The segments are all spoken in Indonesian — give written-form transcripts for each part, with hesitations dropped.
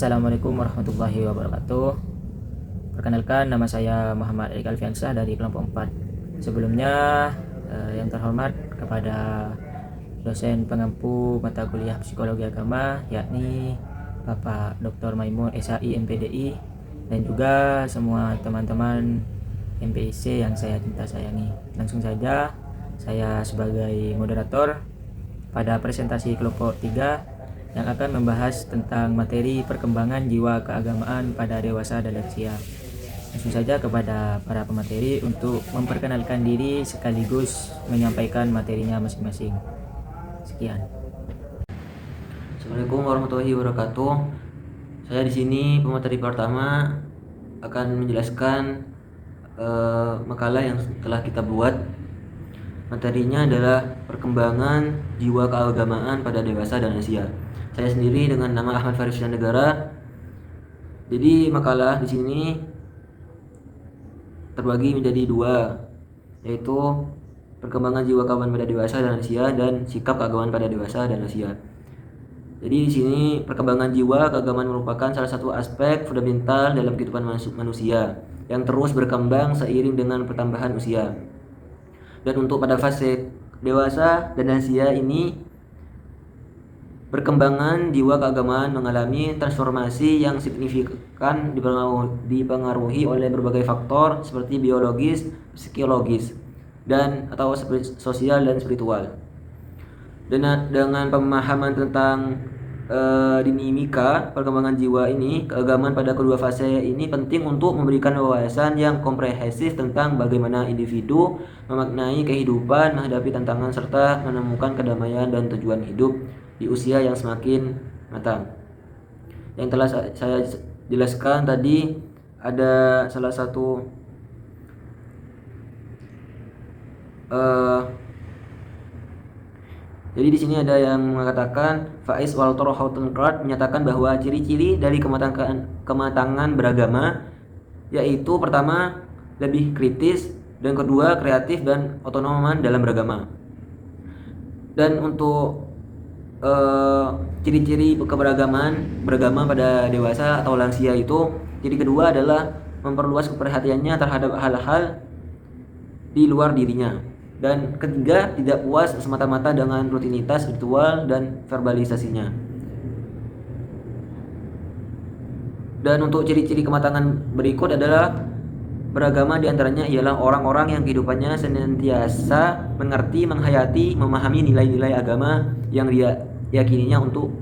Assalamualaikum warahmatullahi wabarakatuh. Perkenalkan, nama saya Muhammad Erik Alfiansah dari kelompok 4. Sebelumnya, yang terhormat kepada dosen pengampu mata kuliah Psikologi Agama, yakni Bapak Dr. Maimun SAI MPDI, dan juga semua teman-teman MPIC yang saya cinta sayangi. Langsung saja, saya sebagai moderator pada presentasi kelompok 3 yang akan membahas tentang materi perkembangan jiwa keagamaan pada dewasa dan lansia. Langsung saja kepada para pemateri untuk memperkenalkan diri sekaligus menyampaikan materinya masing-masing. Sekian. Assalamualaikum warahmatullahi wabarakatuh. Saya di sini pemateri pertama akan menjelaskan makalah yang telah kita buat. Materinya adalah perkembangan jiwa keagamaan pada dewasa dan lansia. Saya sendiri dengan nama Ahmad Faris Negara. Jadi makalah di sini terbagi menjadi dua, yaitu perkembangan jiwa keagamaan pada dewasa dan lansia dan sikap keagamaan pada dewasa dan lansia. Jadi di sini perkembangan jiwa keagamaan merupakan salah satu aspek fundamental dalam kehidupan manusia yang terus berkembang seiring dengan pertambahan usia. Dan untuk pada fase dewasa dan lansia ini, perkembangan jiwa keagamaan mengalami transformasi yang signifikan dipengaruhi oleh berbagai faktor seperti biologis, psikologis, dan atau sosial dan spiritual. Dengan pemahaman tentang dinamika perkembangan jiwa ini, keagamaan pada kedua fase ini penting untuk memberikan wawasan yang komprehensif tentang bagaimana individu memaknai kehidupan, menghadapi tantangan, serta menemukan kedamaian dan tujuan hidup di usia yang semakin matang. Yang telah saya jelaskan tadi, ada salah satu jadi di sini ada yang mengatakan Faiz Walter Houtenkart menyatakan bahwa ciri-ciri dari kematangan beragama yaitu pertama lebih kritis, dan kedua kreatif dan otonoman dalam beragama. Dan untuk ciri-ciri keberagaman beragama pada dewasa atau lansia itu, ciri kedua adalah memperluas keperhatiannya terhadap hal-hal di luar dirinya, dan ketiga tidak puas semata-mata dengan rutinitas ritual dan verbalisasinya. Dan untuk ciri-ciri kematangan berikut adalah beragama diantaranya ialah orang-orang yang kehidupannya senantiasa mengerti, menghayati, memahami nilai-nilai agama yang dia yakininya untuk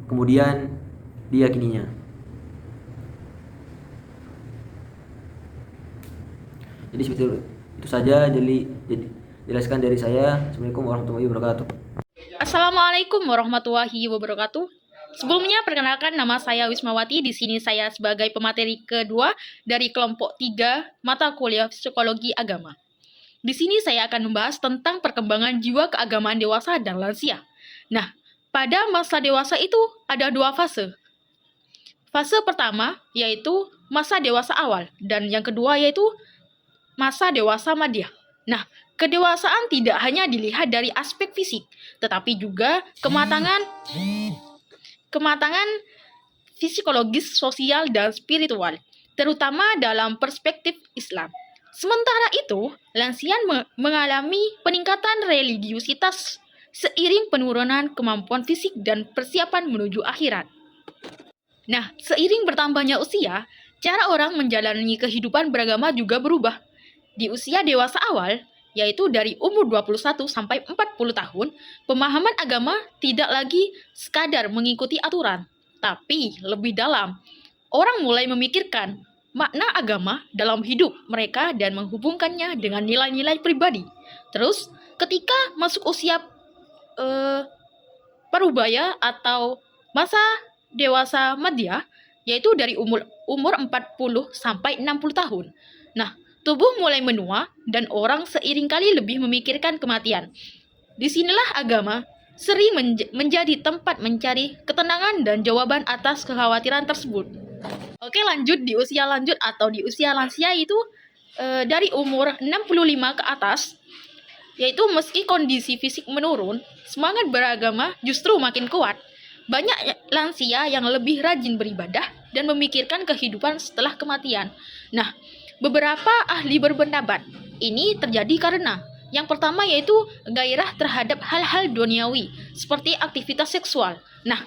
kemudian diyakininya. Jadi seperti itu saja. Jadi jelaskan dari saya. Assalamualaikum warahmatullahi wabarakatuh. Assalamualaikum warahmatullahi wabarakatuh. Sebelumnya perkenalkan, nama saya Wismawati. Di sini saya sebagai pemateri kedua dari kelompok 3 mata kuliah Psikologi Agama. Di sini saya akan membahas tentang perkembangan jiwa keagamaan dewasa dan lansia. Nah, pada masa dewasa itu ada dua fase. Fase pertama yaitu masa dewasa awal, dan yang kedua yaitu masa dewasa madya. Nah, kedewasaan tidak hanya dilihat dari aspek fisik, tetapi juga kematangan psikologis, sosial, dan spiritual, terutama dalam perspektif Islam. Sementara itu, lansia mengalami peningkatan religiusitas seiring penurunan kemampuan fisik dan persiapan menuju akhirat. Nah, seiring bertambahnya usia, cara orang menjalani kehidupan beragama juga berubah. Di usia dewasa awal, yaitu dari umur 21 sampai 40 tahun, pemahaman agama tidak lagi sekadar mengikuti aturan, tapi lebih dalam. Orang mulai memikirkan makna agama dalam hidup mereka dan menghubungkannya dengan nilai-nilai pribadi. Terus, ketika masuk usia parubaya atau masa dewasa madya, yaitu dari umur 40 sampai 60 tahun. Nah, tubuh mulai menua dan orang seiring kali lebih memikirkan kematian. Disinilah agama sering menjadi tempat mencari ketenangan dan jawaban atas kekhawatiran tersebut. Oke, lanjut di usia lanjut atau di usia lansia itu dari umur 65 ke atas, yaitu meski kondisi fisik menurun, semangat beragama justru makin kuat. Banyak lansia yang lebih rajin beribadah dan memikirkan kehidupan setelah kematian. Nah, beberapa ahli berpendapat ini terjadi karena yang pertama yaitu gairah terhadap hal-hal duniawi seperti aktivitas seksual. Nah,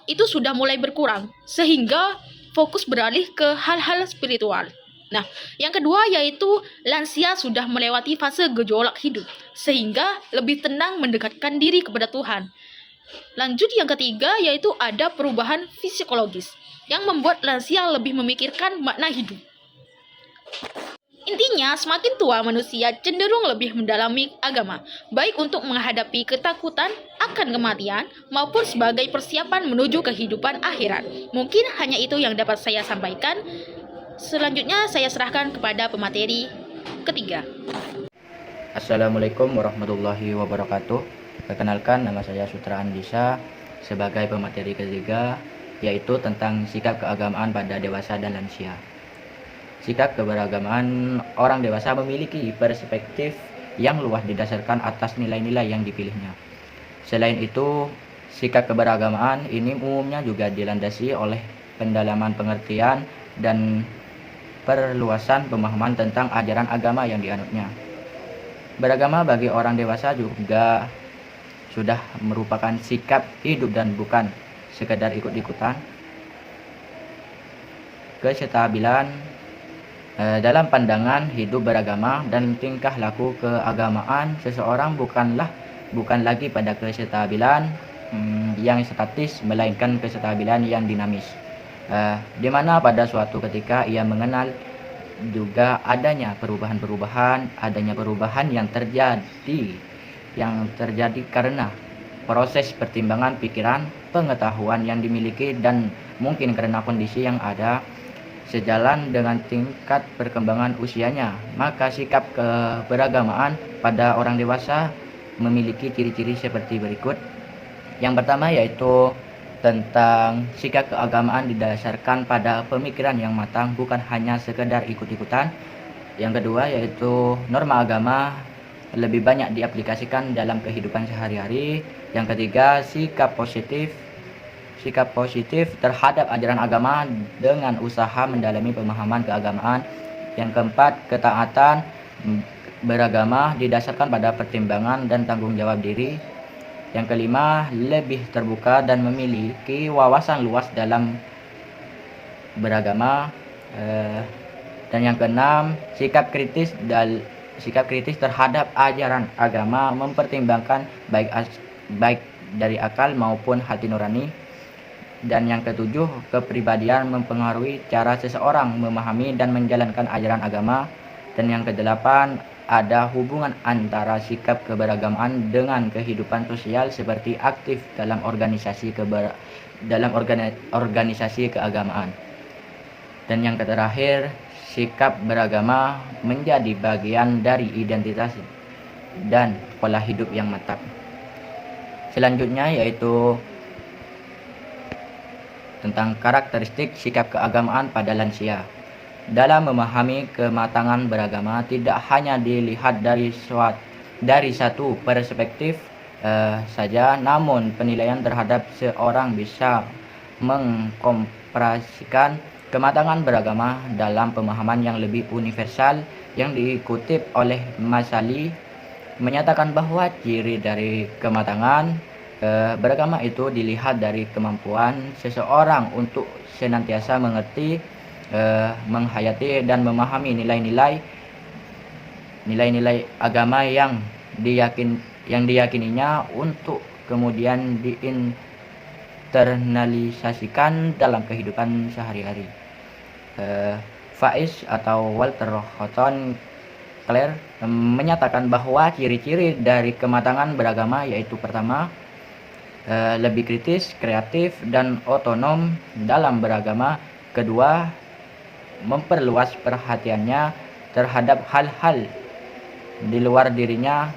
itu sudah mulai berkurang sehingga fokus beralih ke hal-hal spiritual. Nah, yang kedua yaitu lansia sudah melewati fase gejolak hidup sehingga lebih tenang mendekatkan diri kepada Tuhan. Lanjut yang ketiga yaitu ada perubahan psikologis yang membuat lansia lebih memikirkan makna hidup. Intinya, semakin tua manusia cenderung lebih mendalami agama, baik untuk menghadapi ketakutan akan kematian maupun sebagai persiapan menuju kehidupan akhirat. Mungkin hanya itu yang dapat saya sampaikan. Selanjutnya saya serahkan kepada pemateri ketiga. Assalamualaikum warahmatullahi wabarakatuh. Perkenalkan, nama saya Sutra Andisa sebagai pemateri ketiga, yaitu tentang sikap keagamaan pada dewasa dan lansia. Sikap keberagaman orang dewasa memiliki perspektif yang luas didasarkan atas nilai-nilai yang dipilihnya. Selain itu, sikap keberagamaan ini umumnya juga dilandasi oleh pendalaman pengertian dan perluasan pemahaman tentang ajaran agama yang dianutnya. Beragama bagi orang dewasa juga sudah merupakan sikap hidup dan bukan sekedar ikut-ikutan. Kestabilan dalam pandangan hidup beragama dan tingkah laku keagamaan seseorang bukan lagi pada kestabilan yang statis, melainkan kestabilan yang dinamis, di mana pada suatu ketika ia mengenal juga adanya perubahan yang terjadi karena proses pertimbangan pikiran, pengetahuan yang dimiliki, dan mungkin karena kondisi yang ada sejalan dengan tingkat perkembangan usianya. Maka sikap keberagamaan pada orang dewasa memiliki ciri-ciri seperti berikut. Yang pertama yaitu tentang sikap keagamaan didasarkan pada pemikiran yang matang, bukan hanya sekedar ikut-ikutan. Yang kedua yaitu norma agama lebih banyak diaplikasikan dalam kehidupan sehari-hari. Yang ketiga, sikap positif terhadap ajaran agama dengan usaha mendalami pemahaman keagamaan. Yang keempat, ketaatan beragama didasarkan pada pertimbangan dan tanggung jawab diri. Yang kelima, lebih terbuka dan memiliki wawasan luas dalam beragama. Dan yang keenam, sikap kritis terhadap ajaran agama, mempertimbangkan baik dari akal maupun hati nurani. Dan yang ketujuh, kepribadian mempengaruhi cara seseorang memahami dan menjalankan ajaran agama. Dan yang kedelapan, ada hubungan antara sikap keberagamaan dengan kehidupan sosial seperti aktif dalam organisasi keagamaan. Dan yang terakhir, sikap beragama menjadi bagian dari identitas dan pola hidup yang matang. Selanjutnya yaitu tentang karakteristik sikap keagamaan pada lansia. Dalam memahami kematangan beragama tidak hanya dilihat dari satu perspektif saja, namun penilaian terhadap seorang bisa mengkomparasikan kematangan beragama dalam pemahaman yang lebih universal. Yang dikutip oleh Masali menyatakan bahwa ciri dari kematangan beragama itu dilihat dari kemampuan seseorang untuk senantiasa mengerti, menghayati dan memahami nilai-nilai agama yang diyakininya untuk kemudian diinternalisasikan dalam kehidupan sehari-hari. Faiz atau Walter Houghton Clare menyatakan bahwa ciri-ciri dari kematangan beragama yaitu pertama, lebih kritis, kreatif, dan otonom dalam beragama. Kedua, memperluas perhatiannya terhadap hal-hal di luar dirinya.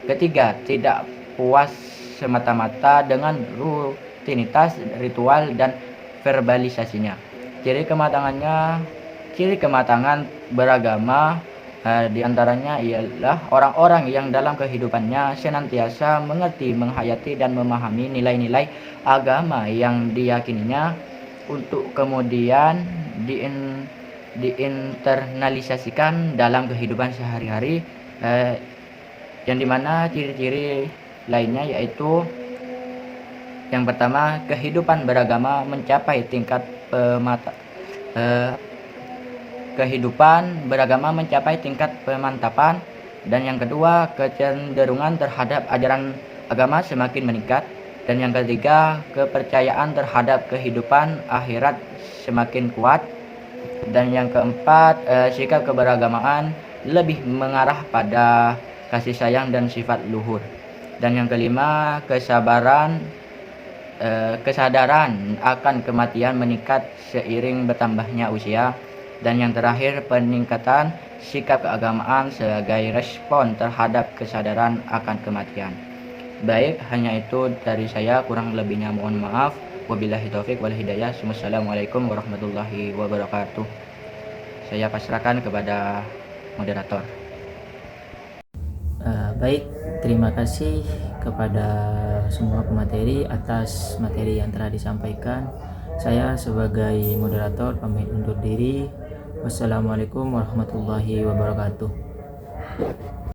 Ketiga, tidak puas semata-mata dengan rutinitas, ritual, dan verbalisasinya. Ciri kematangan beragama Di antaranya ialah orang-orang yang dalam kehidupannya senantiasa mengerti, menghayati, dan memahami nilai-nilai agama yang diyakininya untuk kemudian diinternalisasikan dalam kehidupan sehari-hari, yang dimana ciri-ciri lainnya yaitu yang pertama, kehidupan beragama mencapai tingkat pemantapan, dan yang kedua, kecenderungan terhadap ajaran agama semakin meningkat, dan yang ketiga, kepercayaan terhadap kehidupan akhirat semakin kuat, dan yang keempat, sikap keberagamaan lebih mengarah pada kasih sayang dan sifat luhur, dan yang kelima, kesadaran akan kematian meningkat seiring bertambahnya usia, dan yang terakhir, peningkatan sikap keagamaan sebagai respon terhadap kesadaran akan kematian. Baik, hanya itu dari saya, kurang lebihnya mohon maaf. Wabillahi taufik wal hidayah. Wassalamualaikum warahmatullahi wabarakatuh. Saya pasrahkan kepada moderator. Baik, terima kasih kepada semua pemateri atas materi yang telah disampaikan. Saya sebagai moderator pamit undur diri. Wassalamualaikum warahmatullahi wabarakatuh.